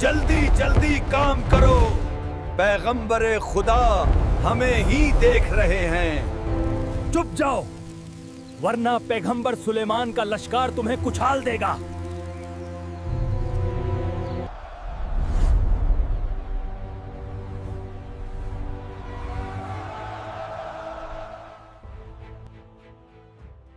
जल्दी जल्दी काम करो, पैगंबर खुदा हमें ही देख रहे हैं। चुप जाओ, वरना पैगंबर सुलेमान का लश्कर तुम्हें कुचल देगा।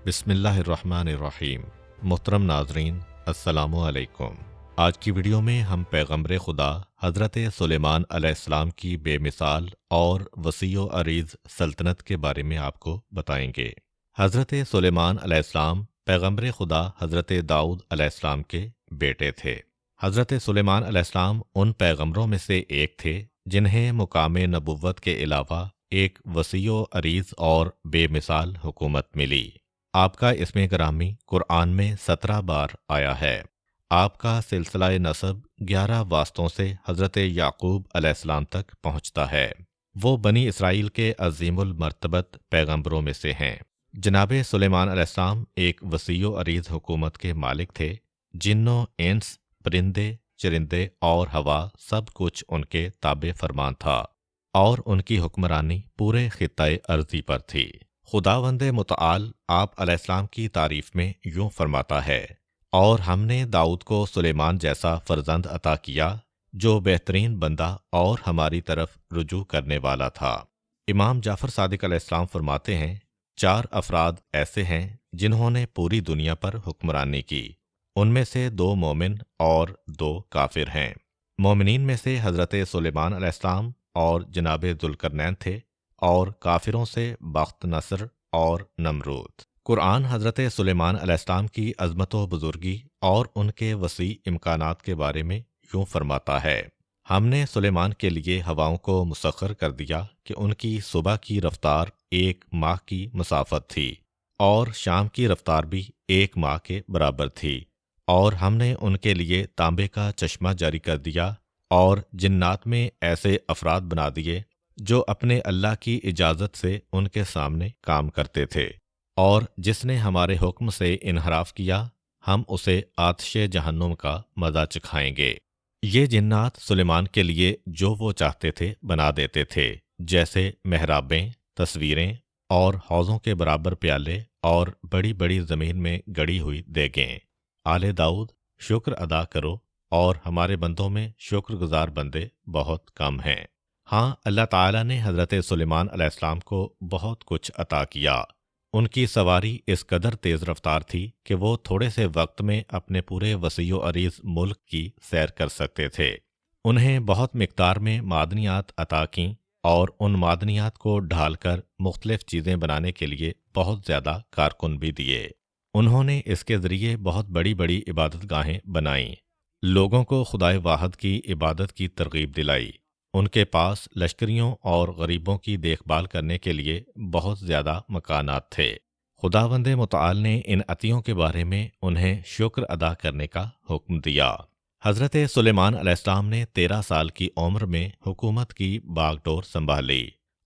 बिस्मिल्लाहिर्रहमानिर्रहीम। मोहतरम नाजरीन, अस्सलामु अलैकुम। आज की वीडियो में हम पैगंबर खुदा हज़रत सुलेमान अलैहिस्सलाम की बेमिसाल और वसीओ अरीज़ सल्तनत के बारे में आपको बताएंगे। हज़रत सुलेमान अलैहिस्सलाम पैगंबर खुदा हज़रत दाऊद अलैहिस्सलाम के बेटे थे। हज़रत सुलेमान अलैहिस्सलाम उन पैगंबरों में से एक थे जिन्हें मुकाम नबुव्वत के अलावा एक वसीओ अरीज़ और बेमिसाल हुकूमत मिली। आपका इसमें ग्रामी कुरान में 17 बार आया है। आपका सिलसिला नसब 11 वास्तों से हज़रत याकूब अलैहिस्सलाम तक पहुँचता है। वो बनी इसराइल के अज़ीमुल मर्तबत पैगंबरों में से हैं। जनाब सुलेमान अलैहिस्सलाम एक वसीओ अरीज़ हुकूमत के मालिक थे। जिन्नों, इंस, परिंदे, चरिंदे और हवा सब कुछ उनके ताबे फरमान था और उनकी हुक्मरानी पूरे खित्ते अर्ज़ी पर थी। खुदावंद मुतआल आप अलैहिस्सलाम की तारीफ में यूं फरमाता है, और हमने दाऊद को सुलेमान जैसा फर्जंद अता किया जो बेहतरीन बंदा और हमारी तरफ रुजू करने वाला था। इमाम जाफ़र सादिक अलैहिस्सलाम फरमाते हैं, 4 अफराद ऐसे हैं जिन्होंने पूरी दुनिया पर हुक्मरानी की। उनमें से 2 मोमिन और 2 काफिर हैं। मोमिनीन में से हज़रत सुलेमान अलैहिस्सलाम और जनाब ज़ुल्करनैन थे, और काफिरों से बख्त नसर और नमरूद। कुरान हज़रत सुलेमान अलैहिस्सलाम की अज़मत व बुज़ुर्गी और उनके वसी इम्कानात के बारे में यूं फरमाता है, हमने सुलेमान के लिए हवाओं को मुसख्खर कर दिया कि उनकी सुबह की रफ्तार 1 माह की मसाफत थी और शाम की रफ्तार भी 1 माह के बराबर थी। और हमने उनके लिए तांबे का चश्मा जारी कर दिया और जिन्नात में ऐसे अफराद बना दिए जो अपने अल्लाह की इजाज़त से उनके सामने काम करते थे, और जिसने हमारे हुक्म से इनहराफ किया हम उसे आतिश जहन्नुम का मज़ा चखाएंगे। ये जिन्नात सुलेमान के लिए जो वो चाहते थे बना देते थे, जैसे महराबें, तस्वीरें और हौज़ों के बराबर प्याले और बड़ी बड़ी ज़मीन में गड़ी हुई देगें। आले दाऊद, शुक्र अदा करो, और हमारे बंदों में शुक्रगुजार बंदे बहुत कम हैं। हाँ, अल्लाह ताला ने हज़रत सुलेमान अलैहिस्सलाम को बहुत कुछ अता किया। उनकी सवारी इस कदर तेज़ रफ्तार थी कि वो थोड़े से वक्त में अपने पूरे वसीओ अरीज़ मुल्क की सैर कर सकते थे। उन्हें बहुत मिक़दार में मादनियात अता की और उन मादनियात को ढालकर मुख्तलिफ़ चीज़ें बनाने के लिए बहुत ज़्यादा कारकुन भी दिए। उन्होंने इसके ज़रिए बहुत बड़ी बड़ी इबादत गाहें बनाईं, लोगों को खुदाए वाहद की इबादत की तरगीब दिलाई। उनके पास लश्करियों और गरीबों की देखभाल करने के लिए बहुत ज़्यादा मकानात थे। खुदावंद मुतआल ने इन अतियों के बारे में उन्हें शुक्र अदा करने का हुक्म दिया। हज़रत सुलेमान अलैहिस्सलाम ने 13 साल की उम्र में हुकूमत की बागडोर संभाली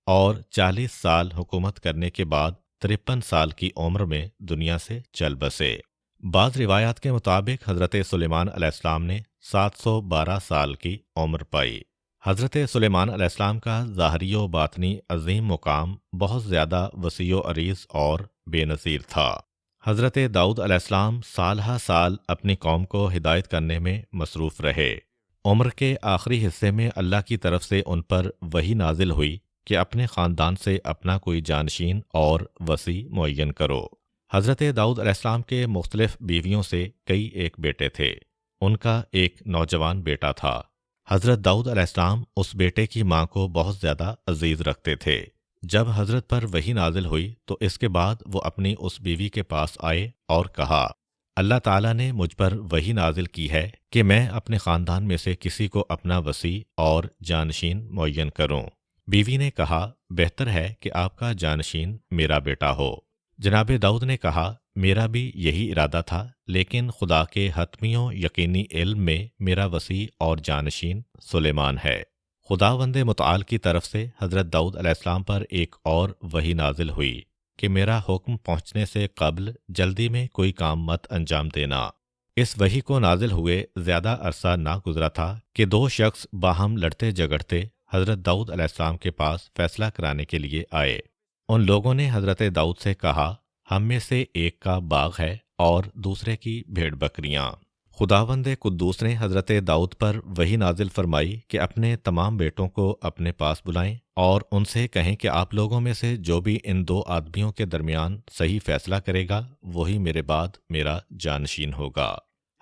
और 40 साल हुकूमत करने के बाद 53 साल की उम्र में दुनिया से चल बसे। बाज़ रिवायात के मुताबिक हज़रत सुलेमान अलैहिस्सलाम ने 712 साल की उम्र पाई। हज़रत सुलेमान अलैहिस्सलाम का ज़ाहरी व बातनी अज़ीम मुकाम बहुत ज़्यादा वसीओ अरीज़ और बेनज़ीर था। हज़रत दाऊद अलैहिस्सलाम साल हा साल अपनी कौम को हिदायत करने में मसरूफ़ रहे। उम्र के आखिरी हिस्से में अल्लाह की तरफ से उन पर वही नाजिल हुई कि अपने ख़ानदान से अपना कोई जानशीन और वसी मुअय्यन करो। हज़रत दाऊद अलैहिस्सलाम के मुख्तलिफ़ बीवियों से कई एक बेटे थे। उनका एक नौजवान बेटा था। हज़रत दाऊद अलैहिस्सलाम उस बेटे की माँ को बहुत ज़्यादा अजीज़ रखते थे। जब हज़रत पर वही नाजिल हुई तो इसके बाद वो अपनी उस बीवी के पास आए और कहा, अल्लाह ताला ने मुझ पर वही नाजिल की है कि मैं अपने ख़ानदान में से किसी को अपना वसी और जानशीन मुअय्यन करूँ। बीवी ने कहा, बेहतर है कि आपका जानशीन मेरा बेटा हो। जनाब दाऊद ने कहा, मेरा भी यही इरादा था, लेकिन खुदा के हतमियों यकीनी इल्म में मेरा वसी और जानशीन सुलेमान है। खुदावंद मुतआल की तरफ से हज़रत दाऊद अलैहिस्सलाम पर एक और वही नाजिल हुई कि मेरा हुक्म पहुँचने से कब्ल जल्दी में कोई काम मत अंजाम देना। اس वही को नाजिल हुए ज़्यादा अरसा ना गुजरा था कि दो शख्स बाहम लड़ते झगड़ते हज़रत दाऊद अलैहिस्सलाम के पास फैसला कराने के लिए आए। उन लोगों ने हज़रत दाऊद से कहा, हम में से एक का बाग है और दूसरे की भेड़ बकरियां। खुदावंद कुद्दूस ने हज़रत दाऊद पर वही नाजिल फरमाई कि अपने तमाम बेटों को अपने पास बुलाएं और उनसे कहें कि आप लोगों में से जो भी इन दो आदमियों के दरमियान सही फैसला करेगा वही मेरे बाद मेरा जानशीन होगा।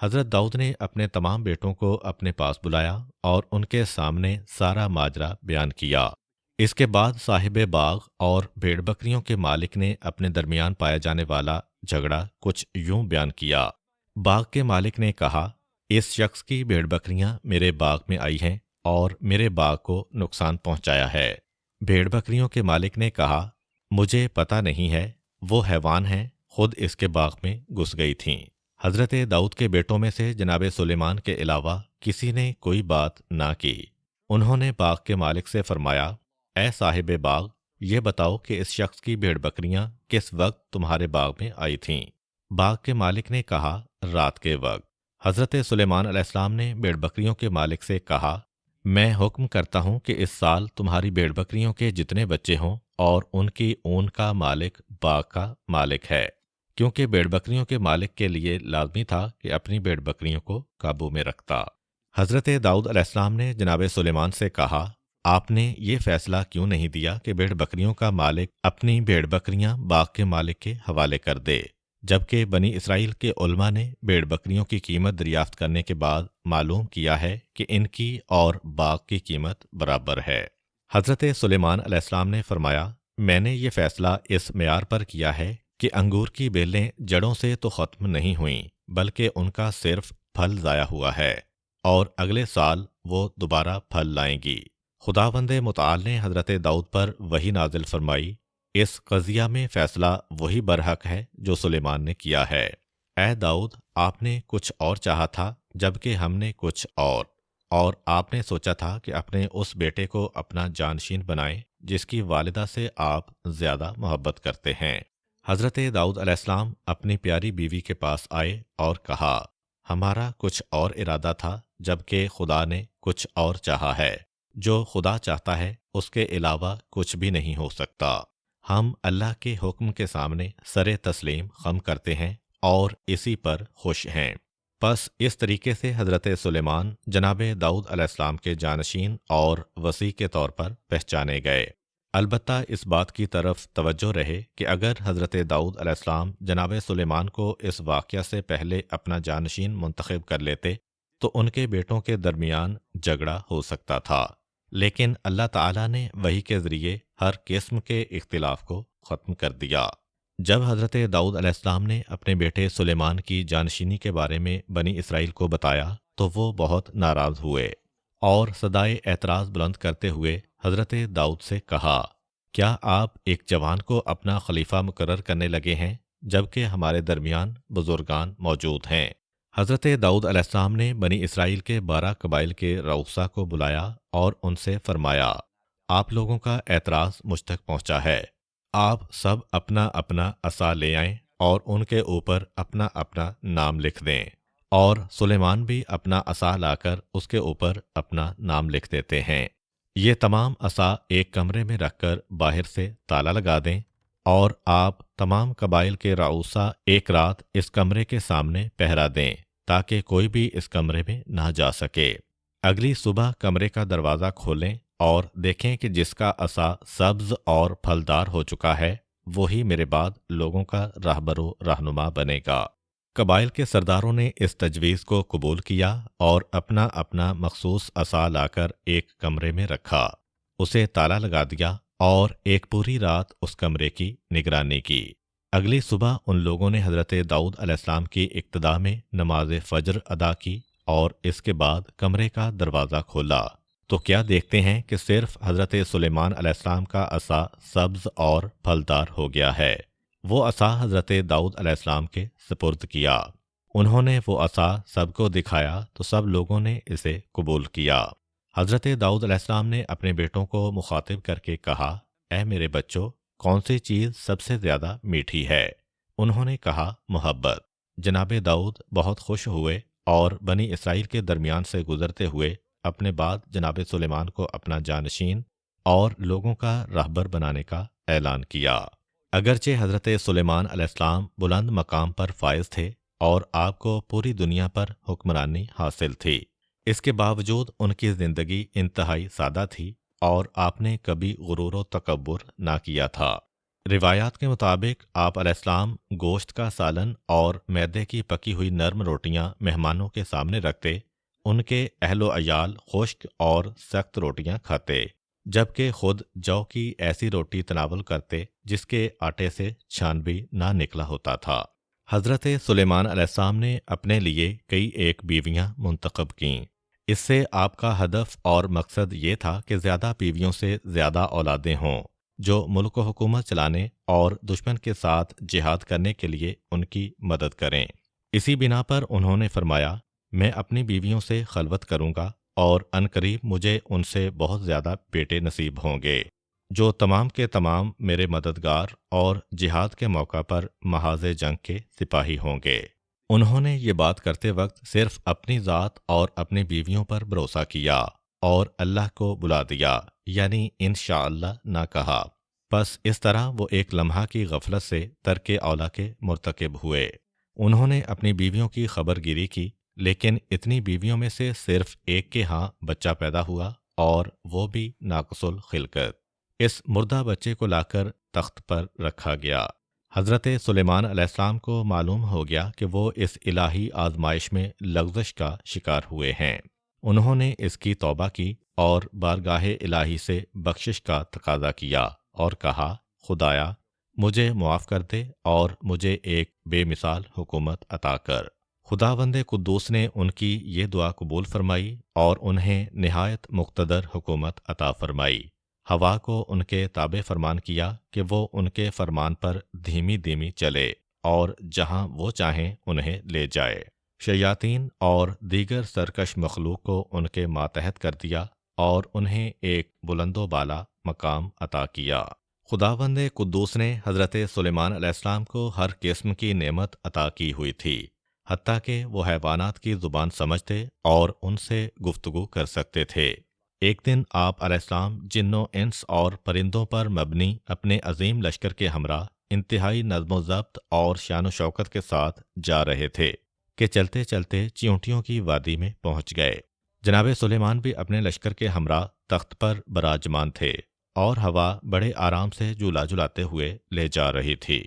हज़रत दाऊद ने अपने तमाम बेटों को अपने पास बुलाया और उनके सामने सारा माजरा बयान किया। इसके बाद साहिब बाग और भेड़ बकरियों के मालिक ने अपने दरमियान पाया जाने वाला झगड़ा कुछ यूं बयान किया। बाग के मालिक ने कहा, इस शख्स की भेड़ बकरियां मेरे बाग में आई हैं और मेरे बाग को नुकसान पहुंचाया है। भेड़ बकरियों के मालिक ने कहा, मुझे पता नहीं है, वो हैवान हैं, खुद इसके बाग में घुस गई थीं। हज़रत दाऊद के बेटों में से जनाब सुलेमान के अलावा किसी ने कोई बात ना की। उन्होंने बाग के मालिक से फरमाया, ए साहिब बाग, ये बताओ कि इस शख्स की भेड़ बकरियां किस वक्त तुम्हारे बाग में आई थीं। बाग के मालिक ने कहा, रात के वक्त। हज़रत सुलेमान अलैहिस्सलाम ने भेड़ बकरियों के मालिक से कहा, मैं हुक्म करता हूँ कि इस साल तुम्हारी भेड़ बकरियों के जितने बच्चे हों और उनकी ऊन का मालिक बाग का मालिक है, क्योंकि भेड़ बकरियों के मालिक के लिए लाजमी था कि अपनी भेड़ बकरियों को काबू में रखता। हज़रत दाऊद अलैहिस्सलाम ने जनाब सुलेमान से कहा, आपने ये फैसला क्यों नहीं दिया कि भेड़ बकरियों का मालिक अपनी भेड़ बकरियां बाग के मालिक के हवाले कर दे, जबकि बनी इसराइल के उलमा ने भेड़ बकरियों की कीमत दरियाफ्त करने के बाद मालूम किया है कि इनकी और बाग की कीमत बराबर है। हज़रत सुलेमान अलैहिस्सलाम ने फरमाया, मैंने ये फैसला इस मेयार पर किया है कि अंगूर की बेलें जड़ों से तो ख़त्म नहीं हुईं, बल्कि उनका सिर्फ फल ज़ाया हुआ है और अगले साल वो दोबारा फल लाएंगी। खुदावंद मुताल ने हज़रत दाऊद पर वही नाजिल फरमाई, इस कज़िया में फ़ैसला वही बरहक है जो सुलेमान ने किया है। ए दाऊद, आपने कुछ और चाहा था जबकि हमने कुछ और आपने सोचा था कि अपने उस बेटे को अपना जानशीन बनाएं जिसकी वालिदा से आप ज़्यादा मोहब्बत करते हैं। हज़रत दाऊद अलैहिस्सलाम अपनी प्यारी बीवी के पास आए और कहा, हमारा कुछ और इरादा था जबकि खुदा ने कुछ और चाहा है। जो खुदा चाहता है उसके अलावा कुछ भी नहीं हो सकता। हम अल्लाह के हुक्म के सामने सरे तस्लीम खम करते हैं और इसी पर खुश हैं। बस इस तरीके से हज़रत सुलेमान जनाब दाऊद अलैहिस्सलाम के जानशीन और वसी के तौर पर पहचाने गए। अलबत्ता इस बात की तरफ तवज्जो रहे कि अगर हज़रत दाऊद अलैहिस्सलाम जनाब सुलेमान को इस वाक़या से पहले अपना जानशीन मुंतखब कर लेते तो उनके बेटों के दरमियान झगड़ा हो सकता था, लेकिन अल्लाह ताला ने वही के ज़रिए हर किस्म के इख्तिलाफ को ख़त्म कर दिया। जब हज़रत दाऊद अलैहिस्सलाम ने अपने बेटे सुलेमान की जानशीनी के बारे में बनी इसराइल को बताया तो वो बहुत नाराज़ हुए और सदाए एतराज़ बुलंद करते हुए हज़रत दाऊद से कहा, क्या आप एक जवान को अपना खलीफा मुकर्रर करने लगे हैं जबकि हमारे दरमियान बुजुर्गान मौजूद हैं। हज़रत दाऊद अलैहिस्सलाम ने बनी इसराइल के 12 कबाइल के रऊसा को बुलाया और उनसे फरमाया, आप लोगों का एतराज़ मुझ तक पहुँचा है, आप सब अपना अपना असा ले आएं और उनके ऊपर अपना अपना नाम लिख दें। और सुलेमान भी अपना असा लाकर उसके ऊपर अपना नाम लिख देते हैं। ये तमाम असा एक कमरे में रखकर बाहर से ताला लगा दें और आप तमाम कबाइल के रऊसा एक रात इस कमरे के सामने पहरा दें ताकि कोई भी इस कमरे में ना जा सके। अगली सुबह कमरे का दरवाज़ा खोलें और देखें कि जिसका असा सब्ज और फलदार हो चुका है वही मेरे बाद लोगों का रहबरो रहनुमा बनेगा। कबाइल के सरदारों ने इस तजवीज़ को कबूल किया और अपना अपना मखसूस असा लाकर एक कमरे में रखा, उसे ताला लगा दिया और एक पूरी रात उस कमरे की निगरानी की। अगली सुबह उन लोगों ने हज़रत दाऊद अलैहिस्सलाम की इक्तदा में नमाज फ़जर अदा की और इसके बाद कमरे का दरवाज़ा खोला तो क्या देखते हैं कि सिर्फ हज़रत सुलेमान अलैहिस्सलाम का असा सब्ज़ और फलदार हो गया है। वो असा हज़रत दाऊद अलैहिस्सलाम के सुपुर्द किया। उन्होंने वो असा सबको दिखाया तो सब लोगों ने इसे कबूल किया। हज़रत दाऊद अलैहिस्सलाम ने अपने बेटों को मुखातिब करके कहा, ऐ मेरे बच्चों, कौन सी चीज़ सबसे ज़्यादा मीठी है? उन्होंने कहा, मोहब्बत। जनाब दाऊद बहुत खुश हुए और बनी इसराइल के दरमियान से गुजरते हुए अपने बाद जनाब सुलेमान को अपना जानशीन और लोगों का रहबर बनाने का ऐलान किया। अगरचे हज़रत सुलेमान अलैहिस्सलाम बुलंद मकाम पर फायज थे और आपको पूरी दुनिया पर हुक्मरानी हासिल थी, इसके बावजूद उनकी ज़िंदगी इंतहाई सादा थी और आपने कभी गुरूर व तकब्बुर ना किया था। रिवायात के मुताबिक आप अलैहिस्सलाम गोश्त का सालन और मैदे की पकी हुई नरम रोटियां मेहमानों के सामने रखते, उनके अहलो अयाल खुश्क और सख्त रोटियां खाते, जबकि खुद जौ की ऐसी रोटी तनावुल करते जिसके आटे से छान भी ना निकला होता था। हज़रत सुलेमान अलैहिस्सलाम ने अपने लिए कई एक बीवियां मुंतखब कीं। इससे आपका हदफ और मकसद ये था कि ज़्यादा बीवियों से ज़्यादा औलादें हों जो मुल्क हुकूमत चलाने और दुश्मन के साथ जिहाद करने के लिए उनकी मदद करें। इसी बिना पर उन्होंने फरमाया, मैं अपनी बीवियों से खलवत करूँगा और अनकरीब मुझे उनसे बहुत ज़्यादा बेटे नसीब होंगे जो तमाम के तमाम मेरे मददगार और जिहाद के मौका पर महाज़े जंग के सिपाही होंगे। उन्होंने ये बात करते वक्त सिर्फ अपनी ज़ात और अपनी बीवियों पर भरोसा किया और अल्लाह को बुला दिया, यानी इंशाअल्लाह ना कहा। बस इस तरह वो एक लम्हा की गफलत से तर्के औला के मुर्तकिब हुए। उन्होंने अपनी बीवियों की खबरगिरी की, लेकिन इतनी बीवियों में से सिर्फ एक के यहाँ बच्चा पैदा हुआ और वो भी नाक़िसुल खिलकत। इस मुर्दा बच्चे को लाकर तख्त पर रखा गया। हज़रत सुलेमान अलैहिस्सलाम को मालूम हो गया कि वो इस इलाही आजमाइश में लग़ज़श का शिकार हुए हैं। उन्होंने इसकी तौबा की और बारगाहे इलाही से बख्शिश का तकाजा किया और कहा, खुदाया मुझे मुआफ़ कर दे और मुझे एक बेमिसाल हुकूमत अता कर। खुदावंद कुद्दूस ने उनकी ये दुआ कबूल फरमाई और उन्हें निहायत मुक़्तदर हुकूमत अता फरमाई। हवा को उनके ताबे फरमान किया कि वो उनके फरमान पर धीमी धीमी चले और जहाँ वो चाहें उन्हें ले जाए। शयातीन और दीगर सरकश मखलूक को उनके मातहत कर दिया और उन्हें एक बुलंदो बाला मकाम अता किया। खुदावंद कुद्दूस ने हज़रत सुलेमान अलैहिस्सलाम को हर किस्म की नेमत अता की हुई थी, हत्ता कि वो हैवानात की ज़ुबान समझते और उनसे गुफ्तगू कर सकते थे। एक दिन आप अलैहिस्सलाम जिन्नों इंस और परिंदों पर मबनी अपने अजीम लश्कर के हमरा इंतहाई नज़्म ज़ब्त और शान शौकत के साथ जा रहे थे कि चलते चलते चींटियों की वादी में पहुंच गए। जनाब सुलेमान भी अपने लश्कर के हमरा तख्त पर बराजमान थे और हवा बड़े आराम से झूला झुलाते हुए ले जा रही थी।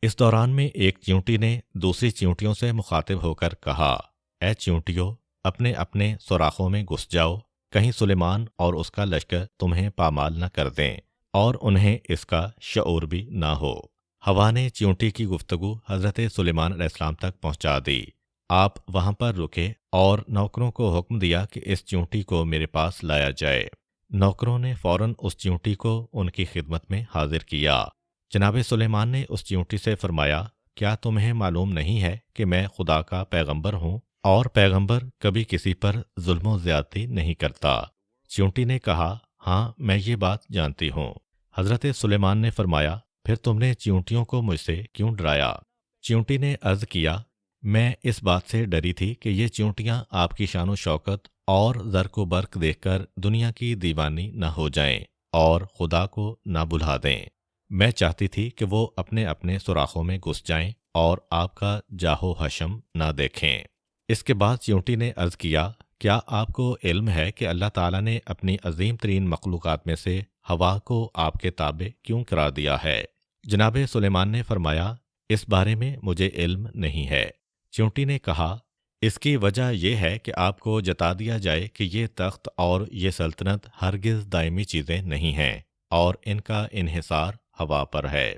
इस दौरान में एक चींटी ने दूसरी चींटियों से मुखातिब होकर कहा, ऐ चींटियों, अपने अपने सुराखों में घुस जाओ, कहीं सुलेमान और उसका लश्कर तुम्हें पामाल न कर दें और उन्हें इसका शऊर भी ना हो। हवा ने चींटी की गुफ्तगू हज़रत सुलेमान अलैहिस्सलाम तक पहुंचा दी। आप वहां पर रुके और नौकरों को हुक्म दिया कि इस चींटी को मेरे पास लाया जाए। नौकरों ने फौरन उस चींटी को उनकी खिदमत में हाजिर किया। जनाब सुलेमान ने उस चींटी से फरमाया, क्या तुम्हें मालूम नहीं है कि मैं खुदा का पैगंबर हूँ और पैगंबर कभी किसी पर जुल्म ज़्यादती नहीं करता। चींटी ने कहा, हाँ मैं ये बात जानती हूँ। हज़रत सुलेमान ने फरमाया, फिर तुमने चींटियों को मुझसे क्यों डराया? चींटी ने अर्ज़ किया, मैं इस बात से डरी थी कि ये चींटियाँ आपकी शान शौकत और ज़र्क बर्क देखकर दुनिया की दीवानी न हो जाएं और खुदा को न बुला दें। मैं चाहती थी कि वो अपने अपने सुराखों में घुस जाएं और आपका जाहो हशम न देखें। इसके बाद चींटी ने अर्ज़ किया, क्या आपको इल्म है कि अल्लाह ताला ने अपनी अजीम तरीन मखलूक़ात में से हवा को आपके ताबे क्यों करार दिया है? जनाब सुलेमान ने फरमाया, इस बारे में मुझे इल्म नहीं है। चींटी ने कहा, इसकी वजह यह है कि आपको जता दिया जाए कि ये तख्त और ये सल्तनत हरगिज़ दायमी चीज़ें नहीं हैं और इनका इन्हिसार हवा पर है।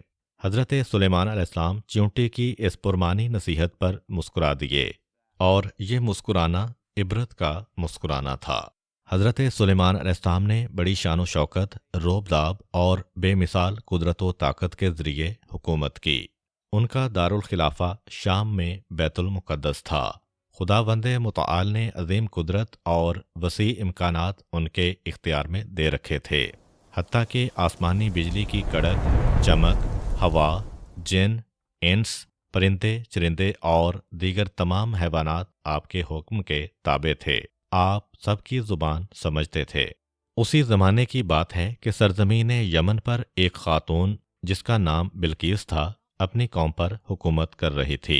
हज़रत सुलेमान अलैहिस्सलाम चींटी की इस पुरमानी नसीहत पर मुस्कुरा दिए और ये मुस्कुराना इबरत का मुस्कुराना था। हज़रत सुलेमान अलैहिस्सलाम ने बड़ी शान शौकत, रोबदाब और बेमिसाल कुदरत व ताकत के ज़रिए हुकूमत की। उनका दारुल खिलाफा शाम में बैतुल मुक़द्दस था। खुदावंद मुतआल ने अजीम कुदरत और वसी इम्कानात उनके इख्तियार में दे रखे थे, हत्ता कि आसमानी बिजली की कड़क, चमक, हवा, जिन, इंस परिंदे चरिंदे और दीगर तमाम हैवानात आपके हुक्म के ताबे थे। आप सबकी ज़ुबान समझते थे। उसी ज़माने की बात है कि सरज़मीन यमन पर एक खातून जिसका नाम बिल्कीस था अपनी कौम पर हुकूमत कर रही थी।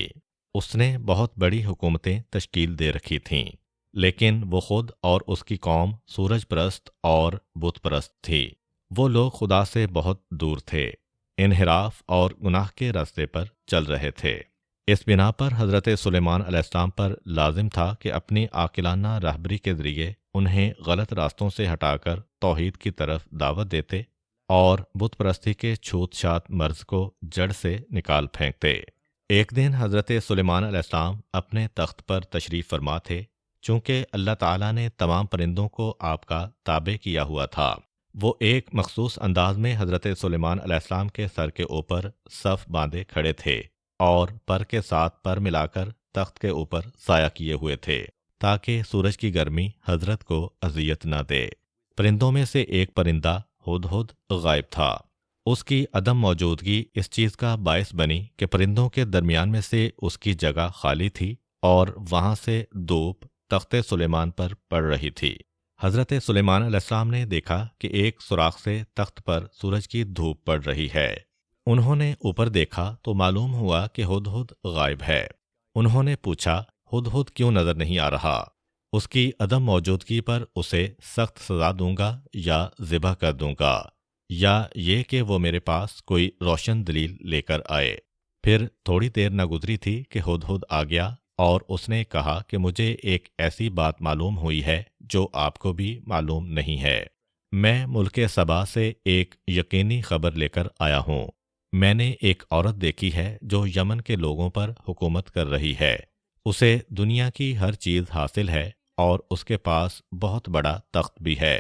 उसने बहुत बड़ी हुकूमतें तश्कील दे रखी थीं, लेकिन वो खुद और उसकी कौम सूरज परस्त और बुत परस्त थी। वो लोग खुदा से बहुत दूर थे, इन्हिराफ और गुनाह के रास्ते पर चल रहे थे। इस बिना पर हज़रत सुलेमान अलैहिस्सलाम पर लाजिम था कि अपनी आकिलाना रहबरी के ज़रिए उन्हें गलत रास्तों से हटाकर तौहीद की तरफ दावत देते और बुत परस्ती के छूत छात मर्ज को जड़ से निकाल फेंकते। एक दिन हज़रत सुलेमान अलैहिस्सलाम अपने तख्त पर तशरीफ़ फरमा थे। चूँकि अल्लाह ताला ने तमाम परिंदों को आपका ताबे किया हुआ था, वो एक मखसूस अंदाज में हज़रत सुलेमान अलैहिस्सलाम के सर के ऊपर सफ़ बांधे खड़े थे और पर के साथ पर मिलाकर तख्त के ऊपर साया किए हुए थे, ताकि सूरज की गर्मी हजरत को अजियत न दे। परिंदों में से एक परिंदा हुदहुद गायब था। उसकी अदम मौजूदगी इस चीज़ का बायस बनी कि परिंदों के दरमियान में से उसकी जगह खाली थी और वहाँ से धूप तख्ते सुलेमान पर पड़ रही थी। हज़रत सुलेमान अलैहिस्सलाम ने देखा कि एक सुराख से तख्त पर सूरज की धूप पड़ रही है। उन्होंने ऊपर देखा तो मालूम हुआ कि हुदहुद गायब है। उन्होंने पूछा, हुदहुद क्यों नज़र नहीं आ रहा? उसकी अदम मौजूदगी पर उसे सख्त सज़ा दूंगा या ज़िबह कर दूंगा, या ये कि वो मेरे पास कोई रोशन दलील लेकर आए। फिर थोड़ी देर न गुजरी थी कि हुदहुद आ गया और उसने कहा कि मुझे एक ऐसी बात मालूम हुई है जो आपको भी मालूम नहीं है। मैं मुल्के सबा से एक यकीनी खबर लेकर आया हूँ। मैंने एक औरत देखी है जो यमन के लोगों पर हुकूमत कर रही है। उसे दुनिया की हर चीज़ हासिल है और उसके पास बहुत बड़ा तख्त भी है।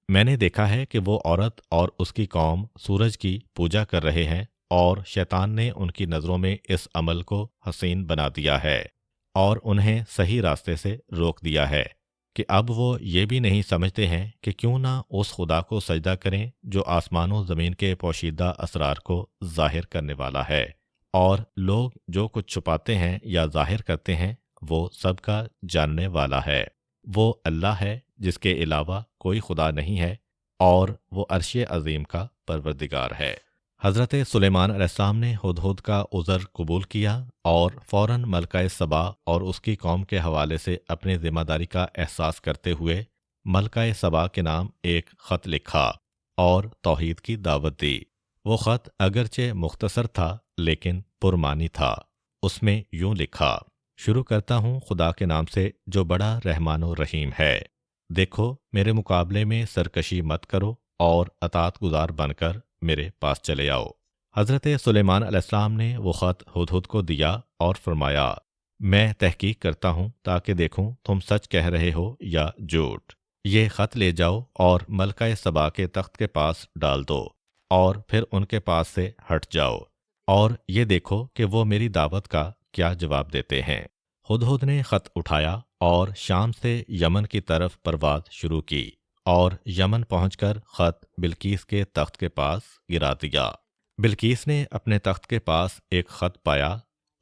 मैंने देखा है कि वो औरत और उसकी कौम सूरज की पूजा कर रहे हैं और शैतान ने उनकी नज़रों में इस अमल को हसीन बना दिया है और उन्हें सही रास्ते से रोक दिया है कि अब वो ये भी नहीं समझते हैं कि क्यों ना उस खुदा को सजदा करें जो आसमानों ज़मीन के पोशीदा असरार को ज़ाहिर करने वाला है, और लोग जो कुछ छुपाते हैं या ज़ाहिर करते हैं वो सबका जानने वाला है। वो अल्लाह है जिसके अलावा कोई खुदा नहीं है और वो अर्श अज़ीम का परवरदिगार है। हज़रत सुलेमान अलैहिस्सलाम ने हुदहुद का उज़र कबूल किया और फ़ौरन मलका सबा और उसकी कौम के हवाले से अपनी ज़िम्मेदारी का एहसास करते हुए मलका सबा के नाम एक ख़त लिखा और तौहीद की दावत दी। वो ख़त अगरचे मुख्तसर था लेकिन पुरमानी था। उसमें यूँ लिखा, शुरू करता हूँ खुदा के नाम से जो बड़ा रहमान और रहीम है। देखो, मेरे मुकाबले में सरकशी मत करो और अतात गुजार बनकर मेरे पास चले आओ। हज़रत सुलेमान अलैहिस्सलाम ने वो ख़त हुदहुद को दिया और फरमाया, मैं तहकीक करता हूँ ताकि देखूँ तुम सच कह रहे हो या झूठ। ये ख़त ले जाओ और मलका सबा के तख्त के पास डाल दो और फिर उनके पास से हट जाओ और ये देखो कि वो मेरी दावत का क्या जवाब देते हैं। हुदहुद ने ख़त उठाया और शाम से यमन की तरफ परवाज़ शुरू की और यमन पहुंचकर ख़त बिल्कीस के तख्त के पास गिरा दिया। बिल्कीस ने अपने तख्त के पास एक ख़त पाया।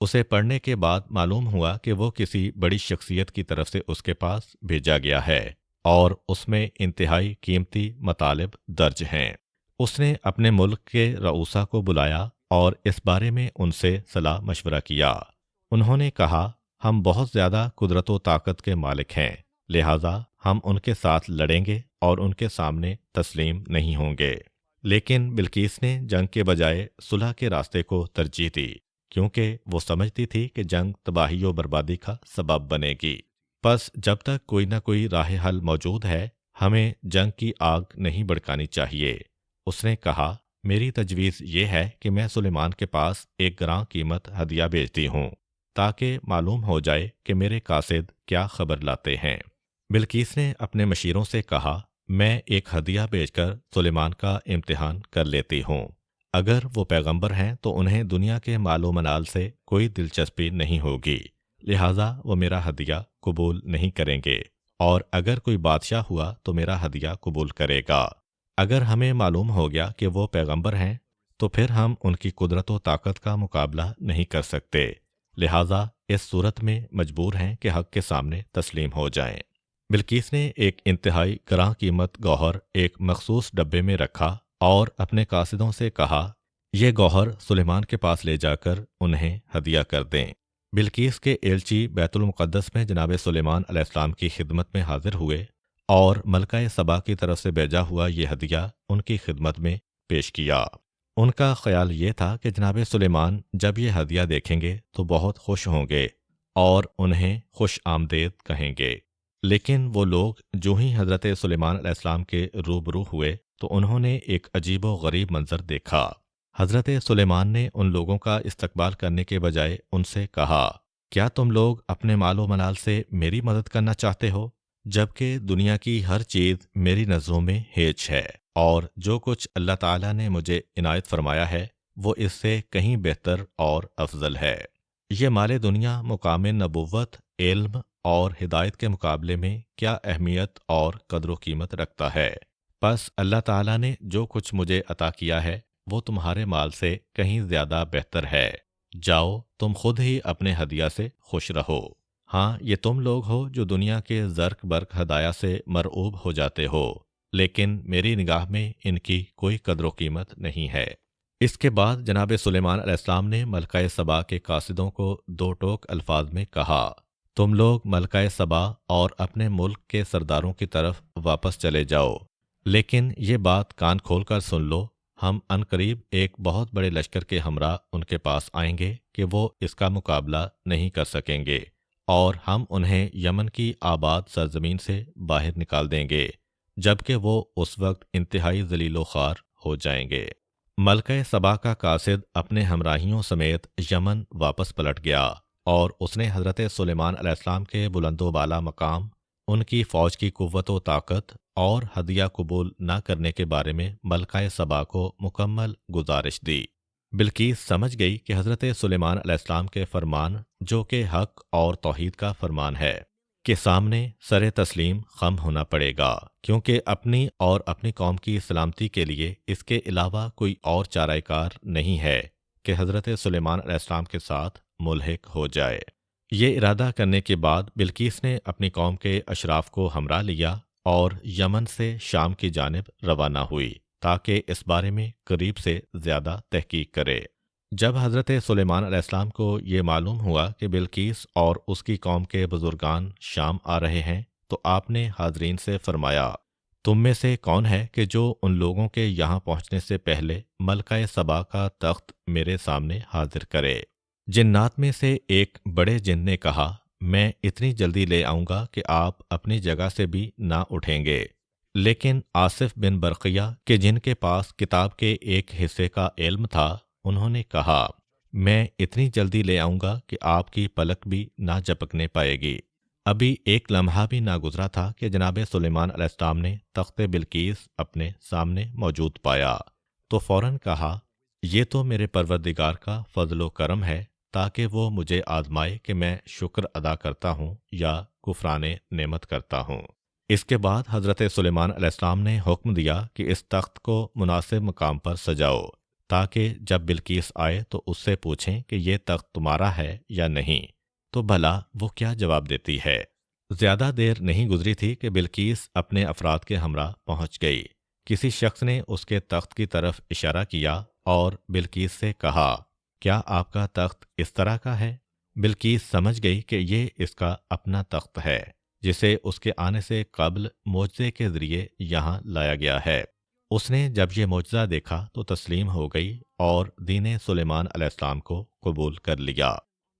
उसे पढ़ने के बाद मालूम हुआ कि वो किसी बड़ी शख्सियत की तरफ से उसके पास भेजा गया है और उसमें इंतहाई कीमती मतालिब दर्ज हैं। उसने अपने मुल्क के रऊसा को बुलाया और इस बारे में उनसे सलाह मशवरा किया। उन्होंने कहा, हम बहुत ज़्यादा कुदरत व ताकत के मालिक हैं, लिहाजा हम उनके साथ लड़ेंगे और उनके सामने तस्लीम नहीं होंगे। लेकिन बिल्कीस ने जंग के बजाय सुलह के रास्ते को तरजीह दी, क्योंकि वो समझती थी कि जंग तबाही व बर्बादी का सबब बनेगी। बस जब तक कोई ना कोई राह हल मौजूद है, हमें जंग की आग नहीं भड़कानी चाहिए। उसने कहा, मेरी तजवीज़ ये है कि मैं सुलेमान के पास एक ग्रां कीमत हदिया भेजती हूँ ताकि मालूम हो जाए कि मेरे कासिद क्या खबर लाते हैं। बिल्कीस ने अपने मशीरों से कहा, मैं एक हदिया भेजकर सुलेमान का इम्तिहान कर लेती हूँ। अगर वो पैगंबर हैं तो उन्हें दुनिया के मालो मनाल से कोई दिलचस्पी नहीं होगी, लिहाजा वो मेरा हदिया कबूल नहीं करेंगे, और अगर कोई बादशाह हुआ तो मेरा हदिया कबूल करेगा। अगर हमें मालूम हो गया कि वो पैगंबर हैं تو پھر ہم ان کی قدرت و طاقت کا مقابلہ نہیں کر سکتے، لہٰذا اس صورت میں مجبور ہیں کہ حق کے سامنے تسلیم ہو جائیں۔ بلقیس نے ایک انتہائی گراں قیمت گوہر ایک مخصوص ڈبے میں رکھا اور اپنے قاصدوں سے کہا، یہ گوہر سلیمان کے پاس لے جا کر انہیں ہدیہ کر دیں۔ بلقیس کے ایلچی بیت المقدس میں جناب سلیمان علیہ السلام کی خدمت میں حاضر ہوئے اور ملکہ سبا کی طرف سے بھیجا ہوا یہ ہدیہ ان کی خدمت میں پیش کیا۔ ان کا خیال یہ تھا کہ جناب سلیمان جب یہ ہدیہ دیکھیں گے تو بہت خوش ہوں گے اور انہیں خوش آمدید کہیں گے، لیکن وہ لوگ جو ہی حضرت سلیمان علیہ السلام کے روبرو ہوئے تو انہوں نے ایک عجیب و غریب منظر دیکھا۔ حضرت سلیمان نے ان لوگوں کا استقبال کرنے کے بجائے ان سے کہا، کیا تم لوگ اپنے مال و منال سے میری مدد کرنا چاہتے ہو، جبکہ دنیا کی ہر چیز میری نظروں میں ہیچ ہے، اور جو کچھ اللہ تعالیٰ نے مجھے عنایت فرمایا ہے وہ اس سے کہیں بہتر اور افضل ہے۔ یہ مال دنیا مقام نبوت، علم اور ہدایت کے مقابلے میں کیا اہمیت اور قدر و قیمت رکھتا ہے؟ پس اللہ تعالیٰ نے جو کچھ مجھے عطا کیا ہے وہ تمہارے مال سے کہیں زیادہ بہتر ہے۔ جاؤ تم خود ہی اپنے ہدیہ سے خوش رہو۔ ہاں، یہ تم لوگ ہو جو دنیا کے زرق برق ہدایہ سے مرعوب ہو جاتے ہو، لیکن میری نگاہ میں ان کی کوئی قدر و قیمت نہیں ہے۔ اس کے بعد جناب سلیمان علیہ السلام نے ملکہ سبا کے قاصدوں کو دو ٹوک الفاظ میں کہا، تم لوگ ملکہ سبا اور اپنے ملک کے سرداروں کی طرف واپس چلے جاؤ، لیکن یہ بات کان کھول کر سن لو، ہم عنقریب ایک بہت بڑے لشکر کے ہمراہ ان کے پاس آئیں گے کہ وہ اس کا مقابلہ نہیں کر سکیں گے، اور ہم انہیں یمن کی آباد سرزمین سے باہر نکال دیں گے، جبکہ وہ اس وقت انتہائی ذلیل و خوار ہو جائیں گے۔ ملکہ سبا کا قاصد اپنے ہمراہیوں سمیت یمن واپس پلٹ گیا اور اس نے حضرت سلیمان علیہ السلام کے بلند و بالا مقام، ان کی فوج کی قوت و طاقت اور ہدیہ قبول نہ کرنے کے بارے میں ملکہ سبا کو مکمل گزارش دی۔ بلقیس سمجھ گئی کہ حضرت سلیمان علیہ السلام کے فرمان، جو کہ حق اور توحید کا فرمان ہے، کے سامنے سر تسلیم خم ہونا پڑے گا، کیونکہ اپنی اور اپنی قوم کی سلامتی کے لیے اس کے علاوہ کوئی اور چارہ کار نہیں ہے کہ حضرت سلیمان علیہ السلام کے ساتھ ملحق ہو جائے۔ یہ ارادہ کرنے کے بعد بلقیس نے اپنی قوم کے اشراف کو ہمراہ لیا اور یمن سے شام کی جانب روانہ ہوئی تاکہ اس بارے میں قریب سے زیادہ تحقیق کرے۔ جب حضرت سلیمان علیہ السلام کو یہ معلوم ہوا کہ بلقیس اور اس کی قوم کے بزرگان شام آ رہے ہیں تو آپ نے حاضرین سے فرمایا، تم میں سے کون ہے کہ جو ان لوگوں کے یہاں پہنچنے سے پہلے ملکہ سبا کا تخت میرے سامنے حاضر کرے؟ جنات میں سے ایک بڑے جن نے کہا، میں اتنی جلدی لے آؤں گا کہ آپ اپنی جگہ سے بھی نہ اٹھیں گے۔ لیکن آصف بن برقیہ کہ جن کے پاس کتاب کے ایک حصے کا علم تھا، انہوں نے کہا، میں اتنی جلدی لے آؤں گا کہ آپ کی پلک بھی نہ جھپکنے پائے گی۔ ابھی ایک لمحہ بھی نہ گزرا تھا کہ جناب سلیمان علیہ السلام نے تخت بلقیس اپنے سامنے موجود پایا تو فوراً کہا، یہ تو میرے پروردگار کا فضل و کرم ہے تاکہ وہ مجھے آزمائے کہ میں شکر ادا کرتا ہوں یا کفران نعمت کرتا ہوں۔ اس کے بعد حضرت سلیمان علیہ السلام نے حکم دیا کہ اس تخت کو مناسب مقام پر سجاؤ تاکہ جب بلقیس آئے تو اس سے پوچھیں کہ یہ تخت تمہارا ہے یا نہیں، تو بھلا وہ کیا جواب دیتی ہے۔ زیادہ دیر نہیں گزری تھی کہ بلقیس اپنے افراد کے ہمراہ پہنچ گئی۔ کسی شخص نے اس کے تخت کی طرف اشارہ کیا اور بلقیس سے کہا، کیا آپ کا تخت اس طرح کا ہے؟ بلقیس سمجھ گئی کہ یہ اس کا اپنا تخت ہے جسے اس کے آنے سے قبل معجزے کے ذریعے یہاں لایا گیا ہے۔ اس نے جب یہ معجزہ دیکھا تو تسلیم ہو گئی اور دین سلیمان علیہ السلام کو قبول کر لیا۔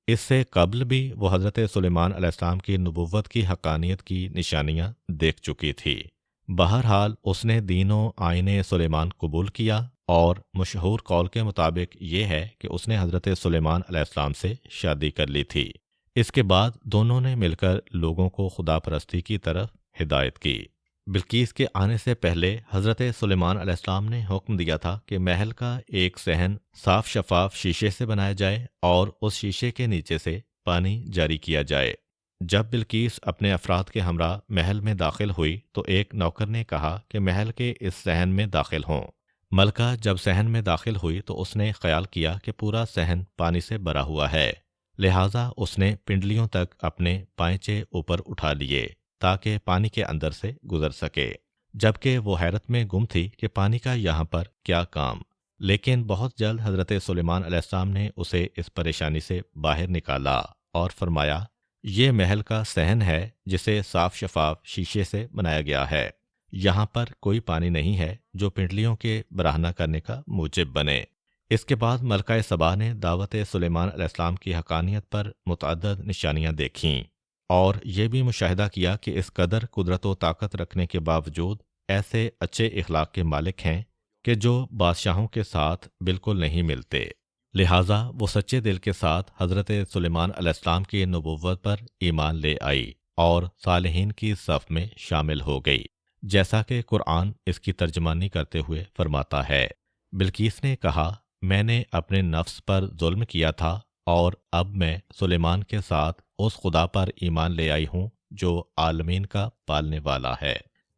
اس سے قبل بھی وہ حضرت سلیمان علیہ السلام کی نبوت کی حقانیت کی نشانیاں دیکھ چکی تھی۔ بہرحال اس نے دین و آئین سلیمان قبول کیا، اور مشہور قول کے مطابق یہ ہے کہ اس نے حضرت سلیمان علیہ السلام سے شادی کر لی تھی۔ اس کے بعد دونوں نے مل کر لوگوں کو خدا پرستی کی طرف ہدایت کی۔ بلقیس کے آنے سے پہلے حضرت سلیمان علیہ السلام نے حکم دیا تھا کہ محل کا ایک صحن صاف شفاف شیشے سے بنایا جائے اور اس شیشے کے نیچے سے پانی جاری کیا جائے۔ جب بلقیس اپنے افراد کے ہمراہ محل میں داخل ہوئی تو ایک نوکر نے کہا کہ محل کے اس صحن میں داخل ہوں۔ ملکہ جب صحن میں داخل ہوئی تو اس نے خیال کیا کہ پورا صحن پانی سے بھرا ہوا ہے، لہٰذا اس نے پنڈلیوں تک اپنے پائنچے اوپر اٹھا لیے تاکہ پانی کے اندر سے گزر سکے، جبکہ وہ حیرت میں گم تھی کہ پانی کا یہاں پر کیا کام۔ لیکن بہت جلد حضرت سلیمان علیہ السلام نے اسے اس پریشانی سے باہر نکالا اور فرمایا، یہ محل کا صحن ہے جسے صاف شفاف شیشے سے بنایا گیا ہے، یہاں پر کوئی پانی نہیں ہے جو پنڈلیوں کے براہنہ کرنے کا موجب بنے۔ اس کے بعد ملکہ سبا نے دعوت سلیمان علیہ السلام کی حقانیت پر متعدد نشانیاں دیکھیں اور یہ بھی مشاہدہ کیا کہ اس قدر قدرت و طاقت رکھنے کے باوجود ایسے اچھے اخلاق کے مالک ہیں کہ جو بادشاہوں کے ساتھ بالکل نہیں ملتے، لہٰذا وہ سچے دل کے ساتھ حضرت سلیمان علیہ السلام کی نبوت پر ایمان لے آئی اور صالحین کی صف میں شامل ہو گئی، جیسا کہ قرآن اس کی ترجمانی کرتے ہوئے فرماتا ہے۔ بلقیس نے کہا، میں نے اپنے نفس پر ظلم کیا تھا اور اب میں سلیمان کے ساتھ اس خدا پر ایمان لے آئی ہوں جو عالمین کا پالنے والا ہے۔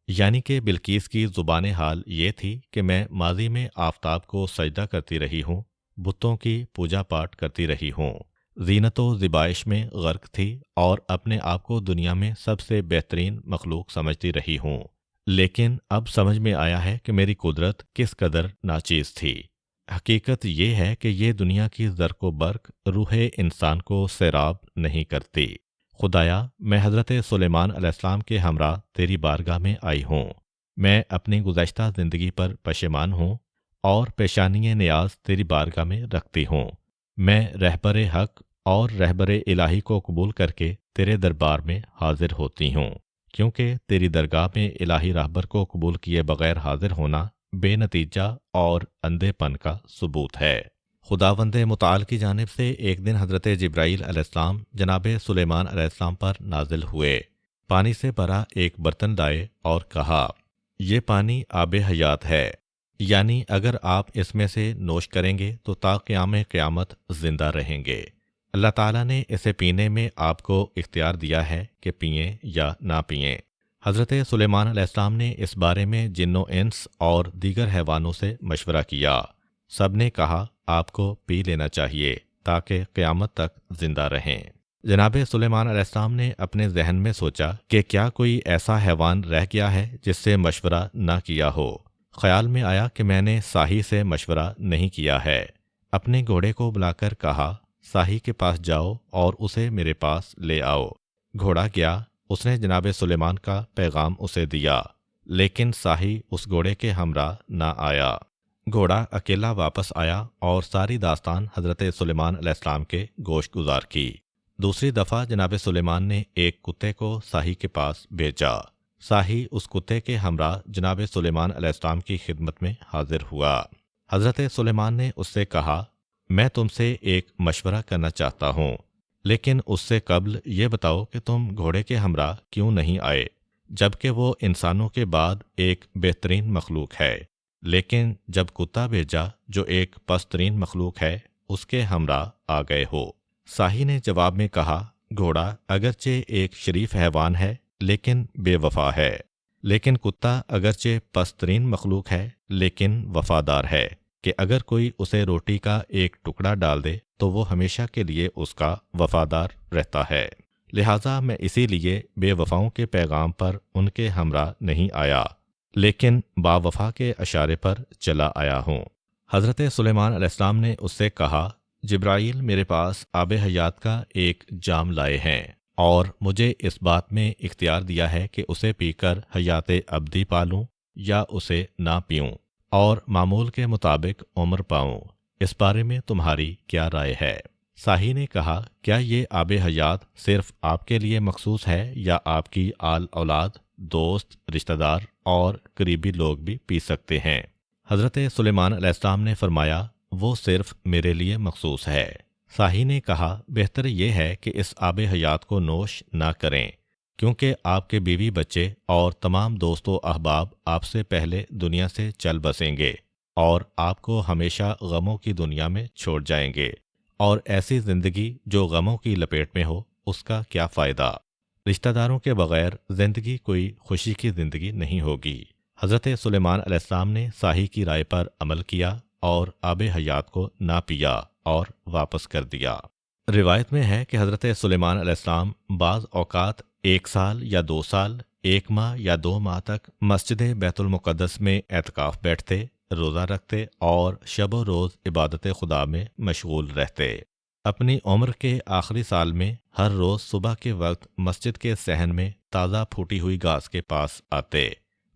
یعنی کہ بلقیس کی زبان حال یہ تھی کہ میں ماضی میں آفتاب کو سجدہ کرتی رہی ہوں، بتوں کی پوجا پاٹ کرتی رہی ہوں، زینت و زیبائش میں غرق تھی اور اپنے آپ کو دنیا میں سب سے بہترین مخلوق سمجھتی رہی ہوں، لیکن اب سمجھ میں آیا ہے کہ میری قدرت کس قدر ناچیز تھی۔ حقیقت یہ ہے کہ یہ دنیا کی زرق و برق روح انسان کو سیراب نہیں کرتی۔ خدایا، میں حضرت سلیمان علیہ السلام کے ہمراہ تیری بارگاہ میں آئی ہوں، میں اپنی گزشتہ زندگی پر پشیمان ہوں اور پیشانی نیاز تیری بارگاہ میں رکھتی ہوں۔ میں رہبر حق اور رہبر الہی کو قبول کر کے تیرے دربار میں حاضر ہوتی ہوں، کیونکہ تیری درگاہ میں الہی رہبر کو قبول کیے بغیر حاضر ہونا بے نتیجہ اور اندھے پن کا ثبوت ہے۔ خداوند متعال کی جانب سے ایک دن حضرت جبرائیل علیہ السلام جناب سلیمان علیہ السلام پر نازل ہوئے، پانی سے بھرا ایک برتن لائے اور کہا، یہ پانی آب حیات ہے، یعنی اگر آپ اس میں سے نوش کریں گے تو تا قیام قیامت زندہ رہیں گے۔ اللہ تعالیٰ نے اسے پینے میں آپ کو اختیار دیا ہے کہ پئیں یا نہ پئیں۔ حضرت سلیمان علیہ السلام نے اس بارے میں جن و انس اور دیگر حیوانوں سے مشورہ کیا، سب نے کہا آپ کو پی لینا چاہیے تاکہ قیامت تک زندہ رہیں۔ جناب سلیمان علیہ السلام نے اپنے ذہن میں سوچا کہ کیا کوئی ایسا حیوان رہ گیا ہے جس سے مشورہ نہ کیا ہو۔ خیال میں آیا کہ میں نے صاحی سے مشورہ نہیں کیا ہے۔ اپنے گھوڑے کو بلا کر کہا، صاحی کے پاس جاؤ اور اسے میرے پاس لے آؤ۔ گھوڑا گیا، اس نے جناب سلیمان کا پیغام اسے دیا، لیکن صاحی اس گھوڑے کے ہمراہ نہ آیا۔ گھوڑا اکیلا واپس آیا اور ساری داستان حضرت سلیمان علیہ السلام کے گوش گزار کی۔ دوسری دفعہ جناب سلیمان نے ایک کتے کو صاحی کے پاس بھیجا۔ صاحی اس کتے کے ہمراہ جناب سلیمان علیہ السلام کی خدمت میں حاضر ہوا۔ حضرت سلیمان نے اس سے کہا، میں تم سے ایک مشورہ کرنا چاہتا ہوں، لیکن اس سے قبل یہ بتاؤ کہ تم گھوڑے کے ہمراہ کیوں نہیں آئے، جبکہ وہ انسانوں کے بعد ایک بہترین مخلوق ہے، لیکن جب کتا بھیجا جو ایک پست ترین مخلوق ہے اس کے ہمراہ آ گئے ہو۔ صاحی نے جواب میں کہا، گھوڑا اگرچہ ایک شریف حیوان ہے لیکن بے وفا ہے، لیکن کتا اگرچہ پست ترین مخلوق ہے لیکن وفادار ہے کہ اگر کوئی اسے روٹی کا ایک ٹکڑا ڈال دے تو وہ ہمیشہ کے لیے اس کا وفادار رہتا ہے، لہٰذا میں اسی لیے بے وفاؤں کے پیغام پر ان کے ہمراہ نہیں آیا، لیکن با وفا کے اشارے پر چلا آیا ہوں۔ حضرت سلیمان علیہ السلام نے اس سے کہا، جبرائیل میرے پاس آب حیات کا ایک جام لائے ہیں اور مجھے اس بات میں اختیار دیا ہے کہ اسے پی کر حیات ابدی پالوں یا اسے نہ پیوں اور معمول کے مطابق عمر پاؤں، اس بارے میں تمہاری کیا رائے ہے؟ صاحی نے کہا، کیا یہ آب حیات صرف آپ کے لیے مخصوص ہے یا آپ کی آل اولاد، دوست، رشتہ دار اور قریبی لوگ بھی پی سکتے ہیں؟ حضرت سلیمان علیہ السلام نے فرمایا، وہ صرف میرے لیے مخصوص ہے۔ صاحی نے کہا، بہتر یہ ہے کہ اس آب حیات کو نوش نہ کریں، کیونکہ آپ کے بیوی بچے اور تمام دوست و احباب آپ سے پہلے دنیا سے چل بسیں گے اور آپ کو ہمیشہ غموں کی دنیا میں چھوڑ جائیں گے، اور ایسی زندگی جو غموں کی لپیٹ میں ہو اس کا کیا فائدہ؟ رشتہ داروں کے بغیر زندگی کوئی خوشی کی زندگی نہیں ہوگی۔ حضرت سلیمان علیہ السلام نے صاحی کی رائے پر عمل کیا اور آب حیات کو نہ پیا اور واپس کر دیا۔ روایت میں ہے کہ حضرت سلیمان علیہ السلام بعض اوقات 1 سال یا 2 سال، 1 ماہ یا 2 ماہ تک مسجد بیت المقدس میں اعتکاف بیٹھتے، روزہ رکھتے اور شب و روز عبادت خدا میں مشغول رہتے۔ اپنی عمر کے آخری سال میں ہر روز صبح کے وقت مسجد کے صحن میں تازہ پھوٹی ہوئی گھاس کے پاس آتے،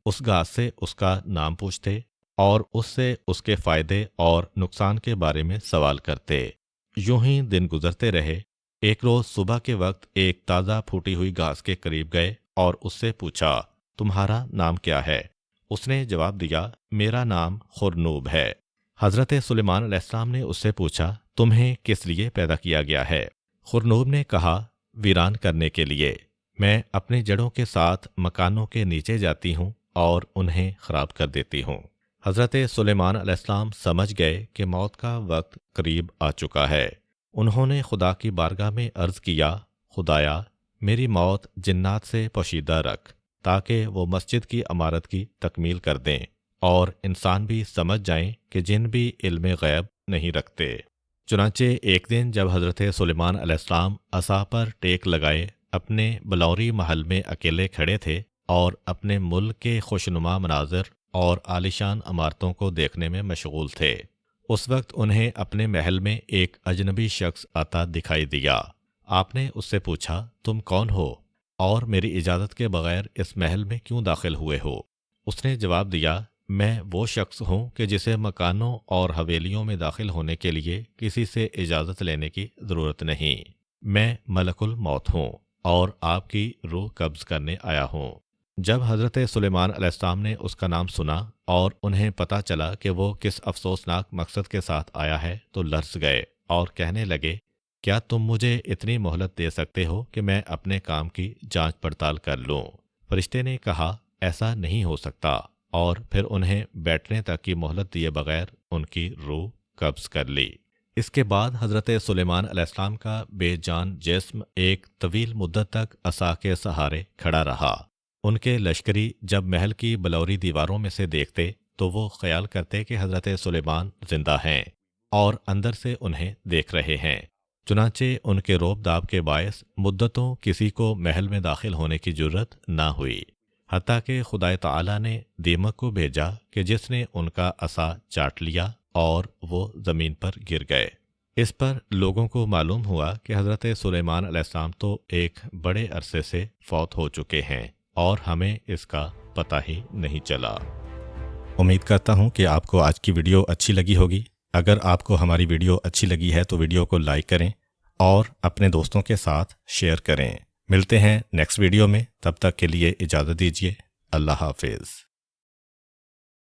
اس گھاس سے اس کا نام پوچھتے اور اس سے اس کے فائدے اور نقصان کے بارے میں سوال کرتے۔ یوں ہی دن گزرتے رہے۔ ایک روز صبح کے وقت ایک تازہ پھوٹی ہوئی گھاس کے قریب گئے اور اس سے پوچھا، تمہارا نام کیا ہے؟ اس نے جواب دیا، میرا نام خرنوب ہے۔ حضرت سلیمان علیہ السلام نے اس سے پوچھا، تمہیں کس لیے پیدا کیا گیا ہے؟ خرنوب نے کہا، ویران کرنے کے لیے۔ میں اپنی جڑوں کے ساتھ مکانوں کے نیچے جاتی ہوں اور انہیں خراب کر دیتی ہوں۔ حضرت سلیمان علیہ السلام سمجھ گئے کہ موت کا وقت قریب آ چکا ہے۔ انہوں نے خدا کی بارگاہ میں عرض کیا، خدایا میری موت جنات سے پوشیدہ رکھ تاکہ وہ مسجد کی عمارت کی تکمیل کر دیں اور انسان بھی سمجھ جائیں کہ جن بھی علم غیب نہیں رکھتے۔ چنانچہ ایک دن جب حضرت سلیمان علیہ السلام عصا پر ٹیک لگائے اپنے بلوری محل میں اکیلے کھڑے تھے اور اپنے ملک کے خوشنما مناظر اور عالیشان عمارتوں کو دیکھنے میں مشغول تھے، اس وقت انہیں اپنے محل میں ایک اجنبی شخص آتا دکھائی دیا۔ آپ نے اس سے پوچھا، تم کون ہو اور میری اجازت کے بغیر اس محل میں کیوں داخل ہوئے ہو؟ اس نے جواب دیا، میں وہ شخص ہوں کہ جسے مکانوں اور حویلیوں میں داخل ہونے کے لیے کسی سے اجازت لینے کی ضرورت نہیں۔ میں ملک الموت ہوں اور آپ کی روح قبض کرنے آیا ہوں۔ جب حضرت سلیمان علیہ السلام نے اس کا نام سنا اور انہیں پتہ چلا کہ وہ کس افسوسناک مقصد کے ساتھ آیا ہے تو لرز گئے اور کہنے لگے، کیا تم مجھے اتنی مہلت دے سکتے ہو کہ میں اپنے کام کی جانچ پڑتال کر لوں؟ فرشتے نے کہا، ایسا نہیں ہو سکتا، اور پھر انہیں بیٹھنے تک کی مہلت دیے بغیر ان کی روح قبض کر لی۔ اس کے بعد حضرت سلیمان علیہ السلام کا بے جان جسم ایک طویل مدت تک عصا کے سہارے کھڑا رہا۔ ان کے لشکری جب محل کی بلوری دیواروں میں سے دیکھتے تو وہ خیال کرتے کہ حضرت سلیمان زندہ ہیں اور اندر سے انہیں دیکھ رہے ہیں۔ چنانچہ ان کے روب داب کے باعث مدتوں کسی کو محل میں داخل ہونے کی جرت نہ ہوئی، حتیٰ کہ خدا تعالی نے دیمک کو بھیجا کہ جس نے ان کا عصا چاٹ لیا اور وہ زمین پر گر گئے۔ اس پر لوگوں کو معلوم ہوا کہ حضرت سلیمان علیہ السلام تو ایک بڑے عرصے سے فوت ہو چکے ہیں اور ہمیں اس کا پتہ ہی نہیں چلا۔ امید کرتا ہوں کہ آپ کو آج کی ویڈیو اچھی لگی ہوگی۔ اگر آپ کو ہماری ویڈیو اچھی لگی ہے تو ویڈیو کو لائک کریں اور اپنے دوستوں کے ساتھ شیئر کریں۔ ملتے ہیں نیکسٹ ویڈیو میں، تب تک کے لیے اجازت دیجیے۔ اللہ حافظ۔